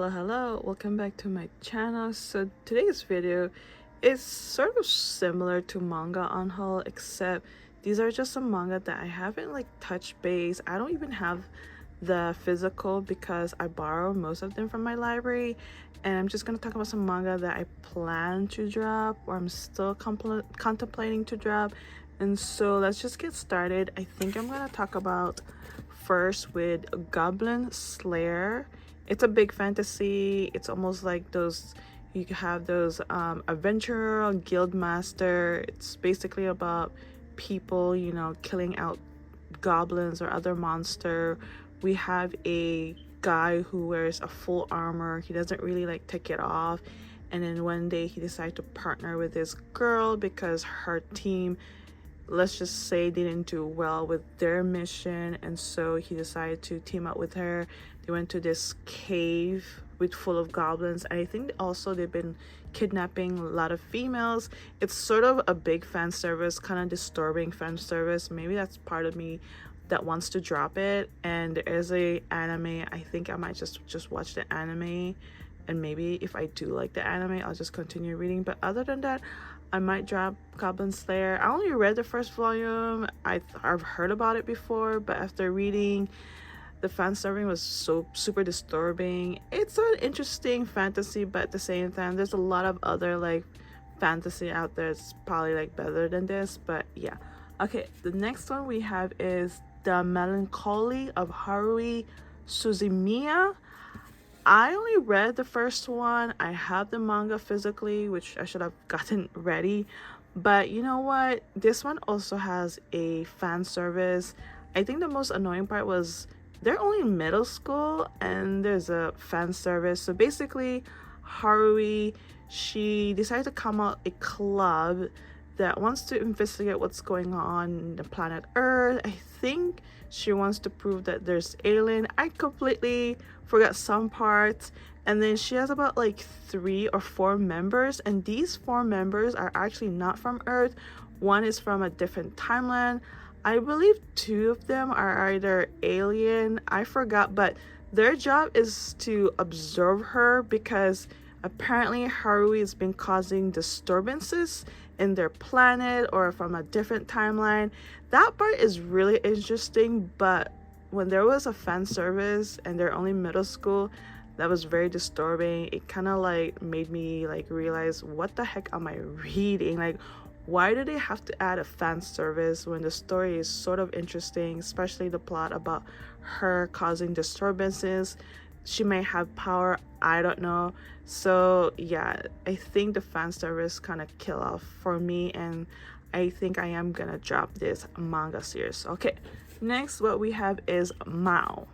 Hello, welcome back to my channel. So today's video is sort of similar to manga on haul, except these are just some manga that I haven't like touched base. I don't even have the physical because I borrow most of them from my library, and I'm just gonna talk about some manga that I plan to drop or I'm still contemplating to drop. And so let's just get started. I think I'm gonna talk about first with Goblin Slayer. It's a big fantasy. It's almost like those, you have those adventurer guild master. It's basically about people, killing out goblins or other monster. We have a guy who wears a full armor. He doesn't really like take it off, and then one day he decided to partner with this girl because her team, let's just say, didn't do well with their mission, and so he decided to team up with her. They went to this cave with full of goblins. I think also they've been kidnapping a lot of females. It's sort of a big fan service, kind of disturbing fan service. Maybe that's part of me that wants to drop it. And there is a anime. I think I might just watch the anime, and maybe if I do like the anime, I'll just continue reading. But other than that, I might drop Goblin Slayer. I only read the first volume. I've heard about it before, but after reading, the fan serving was so super disturbing. It's an interesting fantasy, but at the same time, there's a lot of other like fantasy out there. It's probably like better than this, but yeah. Okay, the next one we have is The Melancholy of Haruhi Suzumiya. I only read the first one. I have the manga physically, which I should have gotten ready. But you know what? This one also has a fan service. I think the most annoying part was they're only in middle school and there's a fan service. So basically, Haruhi, she decided to come out a club that wants to investigate what's going on in the planet Earth. I think she wants to prove that there's alien. I completely forgot some parts. And then she has about like 3 or 4 members, and these 4 members are actually not from Earth. One is from a different timeline. I believe 2 of them are either alien, I forgot, but their job is to observe her because apparently Haruhi has been causing disturbances in their planet or from a different timeline. That part is really interesting, but when there was a fan service and they're only middle school, that was very disturbing. It kind of like made me like realize, what the heck am I reading? Like, why do they have to add a fan service when the story is sort of interesting, especially the plot about her causing disturbances? She may have power, I don't know. So yeah, I think the fan service kind of kill off for me, and I think I am gonna drop this manga series. Okay, next what we have is Mao.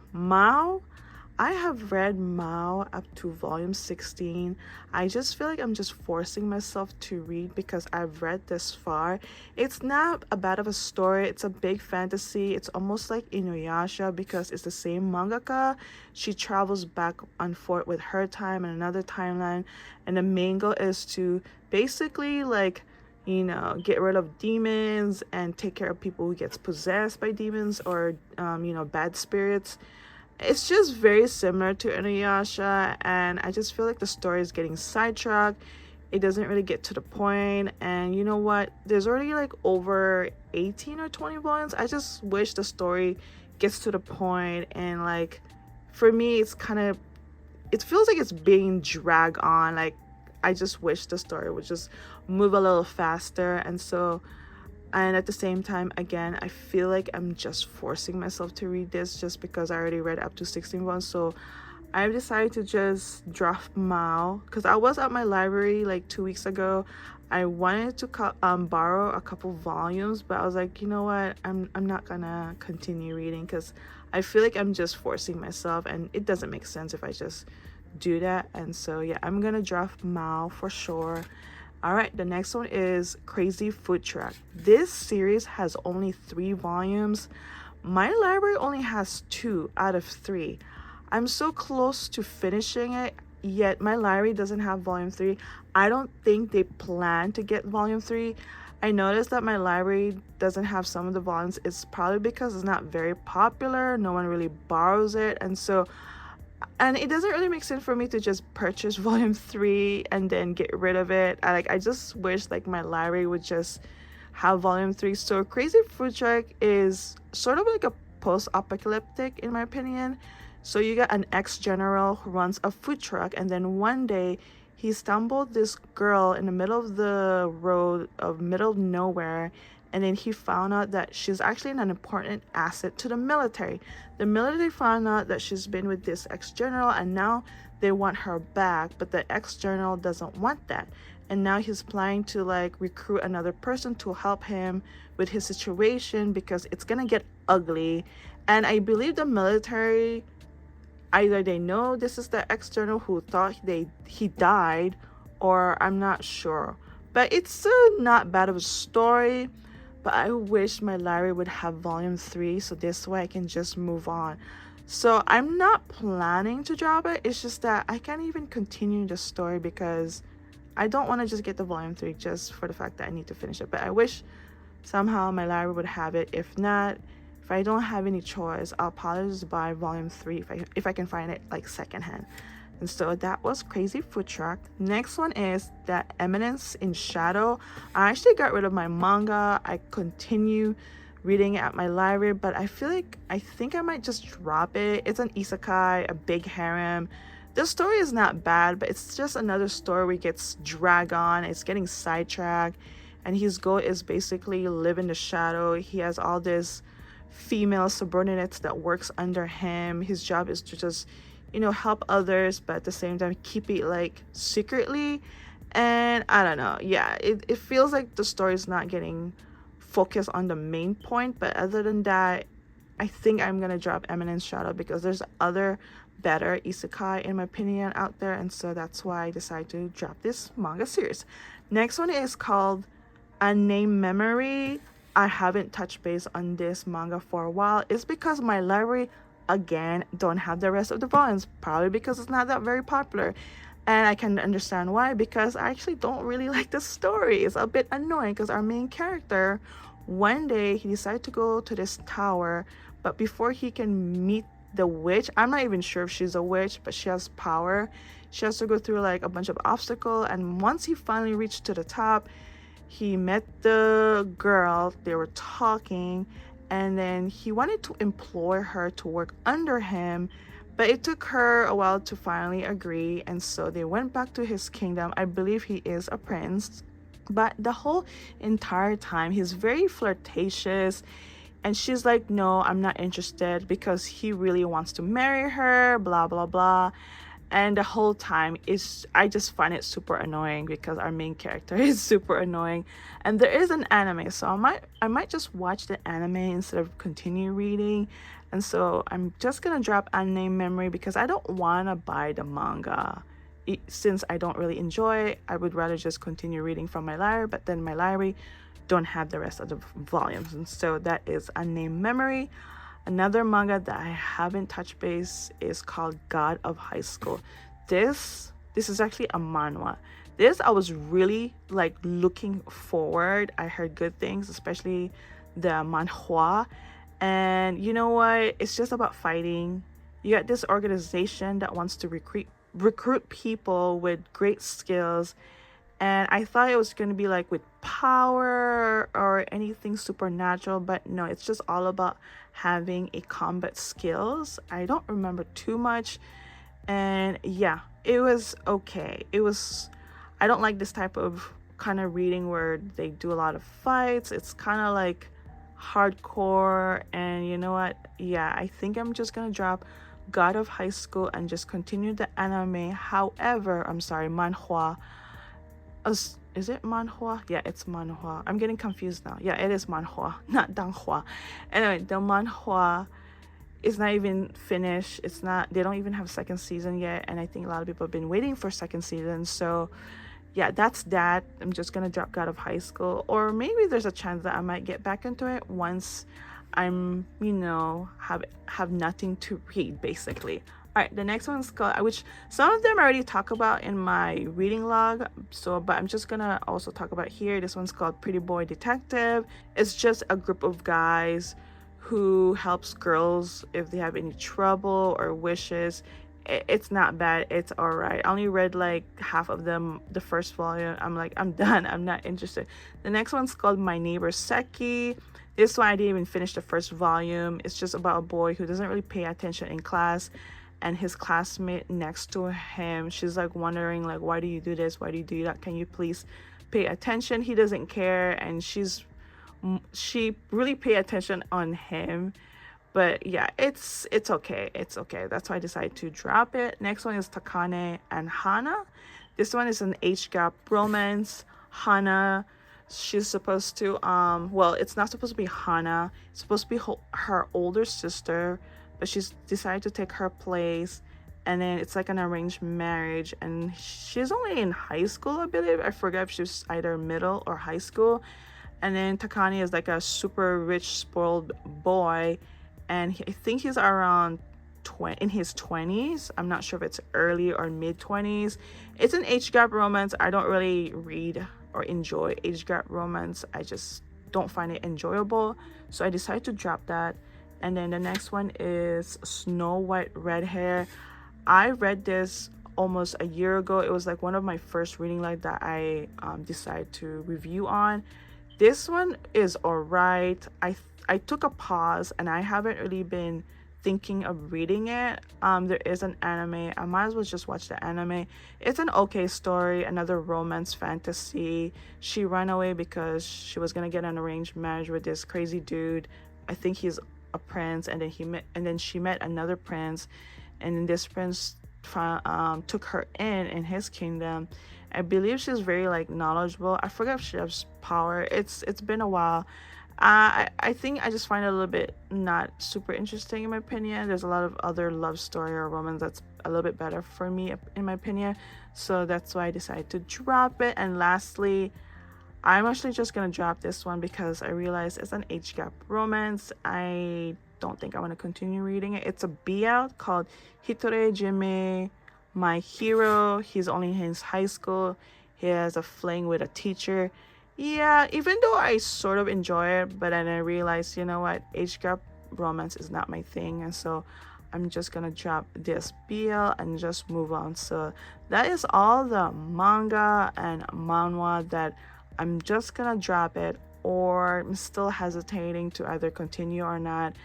I have read Mao up to volume 16. I just feel like I'm just forcing myself to read because I've read this far. It's not a bad of a story. It's a big fantasy. It's almost like Inuyasha because it's the same mangaka. She travels back and forth with her time and another timeline. And the main goal is to basically like, get rid of demons and take care of people who gets possessed by demons or, bad spirits. It's just very similar to Inuyasha, and I just feel like the story is getting sidetracked. It doesn't really get to the point, and you know what? There's already like over 18 or 20 volumes. I just wish the story gets to the point, and like for me, it feels like it's being dragged on. Like I just wish the story would just move a little faster, and at the same time, again, I feel like I'm just forcing myself to read this just because I already read up to 16 volumes. So I've decided to just drop Mao because I was at my library like 2 weeks ago. I wanted to borrow a couple volumes, but I was like, you know what? I'm not gonna continue reading because I feel like I'm just forcing myself, and it doesn't make sense if I just do that. And so yeah, I'm gonna drop Mao for sure. All right, the next one is Crazy Food Truck. This series has only 3 volumes. My library only has 2 out of 3. I'm so close to finishing it, yet my library doesn't have volume 3. I don't think they plan to get volume 3. I noticed that my library doesn't have some of the volumes. It's probably because it's not very popular. No one really borrows it. And so And it doesn't really make sense for me to just purchase volume 3 and then get rid of it. I just wish like my library would just have volume 3. So Crazy Food Truck is sort of like a post-apocalyptic in my opinion. So you got an ex-general who runs a food truck, and then one day he stumbled this girl in the middle of the road of middle of nowhere, and then he found out that she's actually an important asset to the military. The military found out that she's been with this ex-general, and now they want her back, but the ex-general doesn't want that. And now he's planning to like recruit another person to help him with his situation because it's gonna get ugly. And I believe the military, either they know this is the external who thought he died, or I'm not sure. But it's still not bad of a story. But I wish my library would have volume 3 so this way I can just move on. So I'm not planning to drop it. It's just that I can't even continue the story because I don't want to just get the volume 3 just for the fact that I need to finish it. But I wish somehow my library would have it. If not, if I don't have any choice, I'll probably just buy volume 3 if I can find it like secondhand. And so that was Crazy Food Truck. Next one is That Eminence in Shadow. I actually got rid of my manga. I continue reading it at my library, but I think I might just drop it. It's an isekai, a big harem. The story is not bad, but it's just another story where he gets dragged on. It's getting sidetracked, and his goal is basically live in the shadow. He has all this female subordinates that works under him. His job is to just help others, but at the same time keep it like secretly. And I don't know, yeah, it feels like the story is not getting focused on the main point. But other than that, I think I'm gonna drop Eminence Shadow because there's other better isekai in my opinion out there, and so that's why I decided to drop this manga series. Next one is called Unnamed Memory. I haven't touched base on this manga for a while. It's because my library again don't have the rest of the volumes, probably because it's not that very popular. And I can understand why, because I actually don't really like the story. It's a bit annoying because our main character, one day he decided to go to this tower, but before he can meet the witch, I'm not even sure if she's a witch, but she has power. She has to go through like a bunch of obstacles, and once he finally reached to the top, he met the girl. They were talking, and then he wanted to employ her to work under him, but it took her a while to finally agree. And so they went back to his kingdom. I believe he is a prince, but the whole entire time he's very flirtatious, and she's like, no, I'm not interested, because he really wants to marry her, blah blah blah. And the whole time I just find it super annoying because our main character is super annoying. And there is an anime, so I might just watch the anime instead of continue reading. And so I'm just gonna drop Unnamed Memory because I don't want to buy the manga. Since I don't really enjoy it, I would rather just continue reading from my library, but then my library don't have the rest of the volumes. And so that is Unnamed Memory. Another manga that I haven't touched base is called God of High School. This is actually a manhwa. This I was really like looking forward. I heard good things, especially the manhwa. And you know what? It's just about fighting. You got this organization that wants to recruit people with great skills, and I thought it was going to be like with power or anything supernatural, but no, it's just all about having a combat skills. I don't remember too much, and yeah, it was okay. I don't like this type of kind of reading where they do a lot of fights. It's kind of like hardcore, and you know what? Yeah, I think I'm just gonna drop God of High School and just continue the anime. However, I'm sorry, manhwa. Is it manhwa? Yeah, it's manhwa. I'm getting confused now. Yeah, it is manhwa, not danhwa. Anyway, the manhwa is not even finished. It's not. They don't even have second season yet, and I think a lot of people have been waiting for second season. So, yeah, that's that. I'm just gonna drop God of High School, or maybe there's a chance that I might get back into it once I'm, have nothing to read, basically. All right, the next one's called, which some of them I already talk about in my reading log, but I'm just gonna also talk about here. This one's called Pretty Boy Detective. It's just a group of guys who helps girls if they have any trouble or wishes. it's not bad, it's all right. I only read like half of them, the first volume. I'm like, I'm done, I'm not interested. The next one's called My Neighbor Seki. This one I didn't even finish the first volume. It's just about a boy who doesn't really pay attention in class, and his classmate next to him, she's like wondering like, why do you do this, why do you do that, can you please pay attention? He doesn't care, and she really pay attention on him. But yeah, it's okay, it's okay. That's why I decided to drop it. Next one is Takane and Hana. This one is an age gap romance. Hana, she's supposed to well, it's not supposed to be Hana, it's supposed to be her older sister, but she's decided to take her place, and then it's like an arranged marriage, and she's only in high school, I believe. I forget if she's either middle or high school. And then Takane is like a super rich spoiled boy, and I think he's around in his 20s. I'm not sure if it's early or mid 20s. It's an age gap romance. I don't really read or enjoy age gap romance. I just don't find it enjoyable, so I decided to drop that. And then the next one is Snow White Red Hair. I read this almost a year ago. It was like one of my first reading light that I decided to review on. This one is alright. I took a pause, and I haven't really been thinking of reading it. There is an anime. I might as well just watch the anime. It's an okay story, another romance fantasy. She ran away because she was gonna get an arranged marriage with this crazy dude. I think he's a prince, and then she met another prince, and then this prince took her in his kingdom. I believe she's very like knowledgeable. I forget if she has power. It's been a while. I think I just find it a little bit not super interesting, in my opinion. There's a lot of other love story or romance that's a little bit better for me, in my opinion. So that's why I decided to drop it. And lastly, I'm actually just gonna drop this one because I realized it's an age gap romance. I don't think I want to continue reading it. It's a BL called Hitore Jime My Hero. He's only in his high school. He has a fling with a teacher. Yeah, even though I sort of enjoy it, but then I realized, you know what, age gap romance is not my thing, and so I'm just gonna drop this BL and just move on. So that is all the manga and manhwa that I'm just gonna drop it, or I'm still hesitating to either continue or not,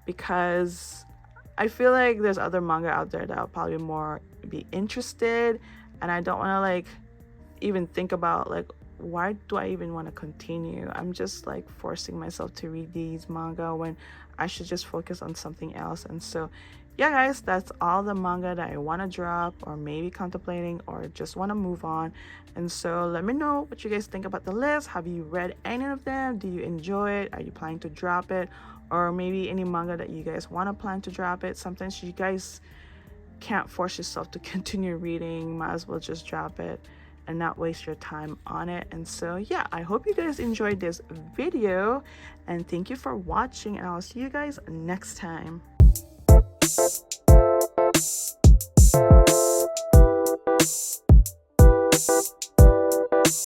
because I feel like there's other manga out there that I'll probably more be interested, and I don't want to like even think about like, why do I even want to continue? I'm just like forcing myself to read these manga when I should just focus on something else. And so yeah guys, that's all the manga that I want to drop, or maybe contemplating, or just want to move on. And so let me know what you guys think about the list. Have you read any of them? Do you enjoy it? Are you planning to drop it? Or maybe any manga that you guys want to plan to drop it. Sometimes you guys can't force yourself to continue reading. Might as well just drop it and not waste your time on it. And so yeah, I hope you guys enjoyed this video, and thank you for watching, and I'll see you guys next time.